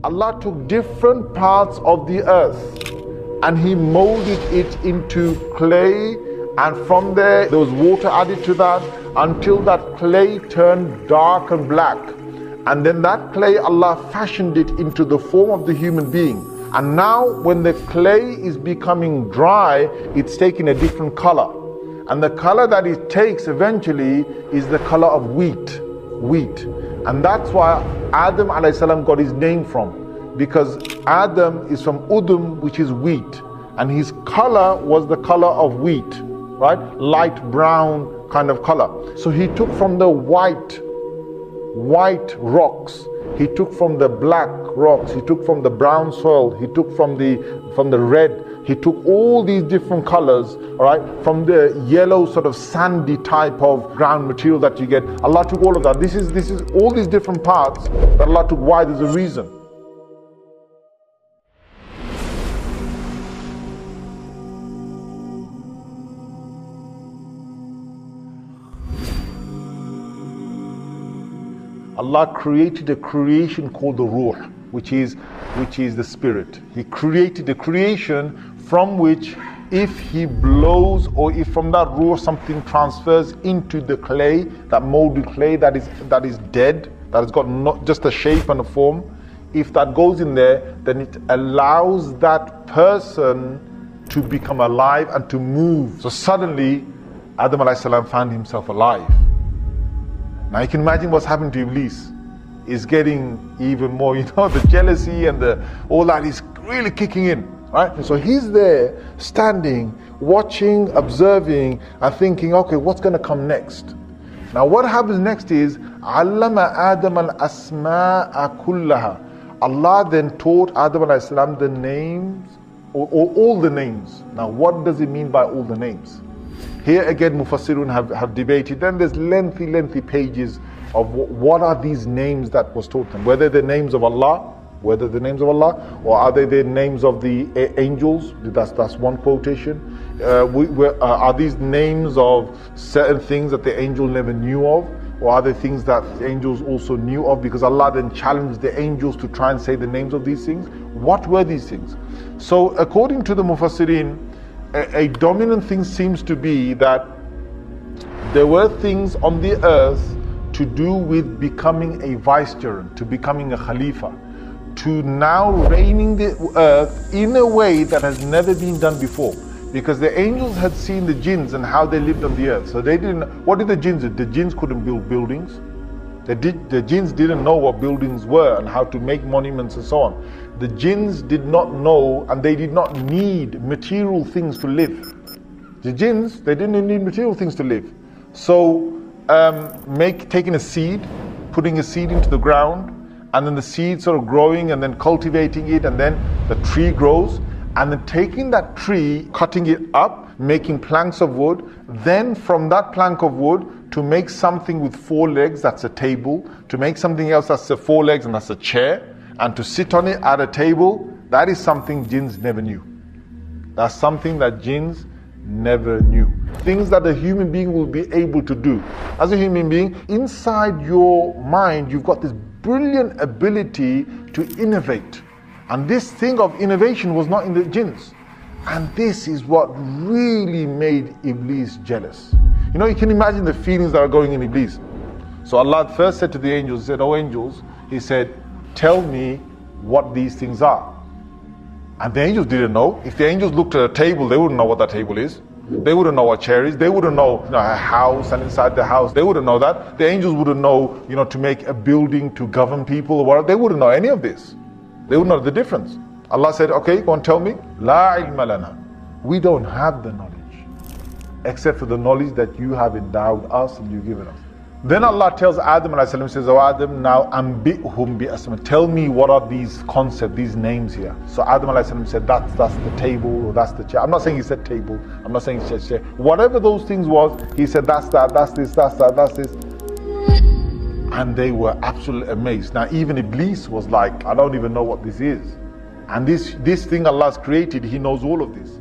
Allah took different parts of the earth and He molded it into clay, and from there was water added to that until that clay turned dark and black. And then that clay, Allah fashioned it into the form of the human being. And now when the clay is becoming dry, it's taking a different color. And the color that it takes eventually is the color of wheat. And that's why Adam a.s. got his name from. Because Adam is from Udum, which is wheat. And his color was the color of wheat, right? Light brown kind of color. So he took from the white rocks, he took from the black rocks, he took from the brown soil, he took from the red, he took all these different colors, all right, from the yellow sort of sandy type of ground material that you get. Allah took all of that. This is all these different parts that Allah took. Why? There's a reason. Allah created a creation called the Ruh, which is the spirit. He created a creation from which, if He blows, or if from that Ruh something transfers into the clay, that molded clay that is dead, that has got not just a shape and a form, if that goes in there, then it allows that person to become alive and to move. So suddenly Adam a.s. found himself alive. Now you can imagine what's happened to Iblis. Is getting even more, the jealousy and all that is really kicking in, right? So he's there, standing, watching, observing, and thinking, okay, what's going to come next? Now what happens next is, Allama Adam al-asma'a kullaha. Allah then taught Adam a.s. the names, or all the names. Now what does it mean by all the names? Here again, Mufassirun have debated. Then there's lengthy pages of what are these names that was taught them. Whether they're names of Allah, or are they the names of the angels? That's one quotation. Are these names of certain things that the angel never knew of? Or are they things that the angels also knew of? Because Allah then challenged the angels to try and say the names of these things. What were these things? So according to the Mufassirin, a dominant thing seems to be that there were things on the earth to do with becoming a vicegerent, to becoming a khalifa, to now reigning the earth in a way that has never been done before. Because the angels had seen the jinns and how they lived on the earth. So they didn't, what did the jinns do? The jinns couldn't build buildings. The jinns didn't know what buildings were and how to make monuments and so on. The jinns did not know, and they did not need material things to live. The jinns, they didn't need material things to live. So taking a seed, putting a seed into the ground, and then the seed sort of growing and then cultivating it, and then the tree grows, and then taking that tree, cutting it up, making planks of wood, then from that plank of wood to make something with 4 legs, that's a table, to make something else that's 4 legs and that's a chair, and to sit on it at a table, that is something jinns never knew. That's something that jinns never knew. Things that a human being will be able to do. As a human being, inside your mind, you've got this brilliant ability to innovate. And this thing of innovation was not in the jinns. And this is what really made Iblis jealous. You can imagine the feelings that are going in Iblis. So Allah first said to the angels, He said, "Oh angels," He said, "tell me what these things are." And the angels didn't know. If the angels looked at a table, they wouldn't know what that table is. They wouldn't know what chair is. They wouldn't know, a house, and inside the house, they wouldn't know that. The angels wouldn't know, to make a building to govern people or whatever. They wouldn't know any of this. They wouldn't know the difference. Allah said, okay, go and tell me. La ilma lana. We don't have the knowledge, except for the knowledge that you have endowed us and you've given us. Then Allah tells Adam a.s. says, "Oh Adam, now ambihum bi asma." Tell me what are these concepts, these names here. So Adam a.s. said, that's the table, or that's the chair. I'm not saying he said table. I'm not saying he said chair. Whatever those things was, he said that's that, that's this, that's that, that's this. And they were absolutely amazed. Now even Iblis was like, I don't even know what this is. And this thing Allah's created, he knows all of this.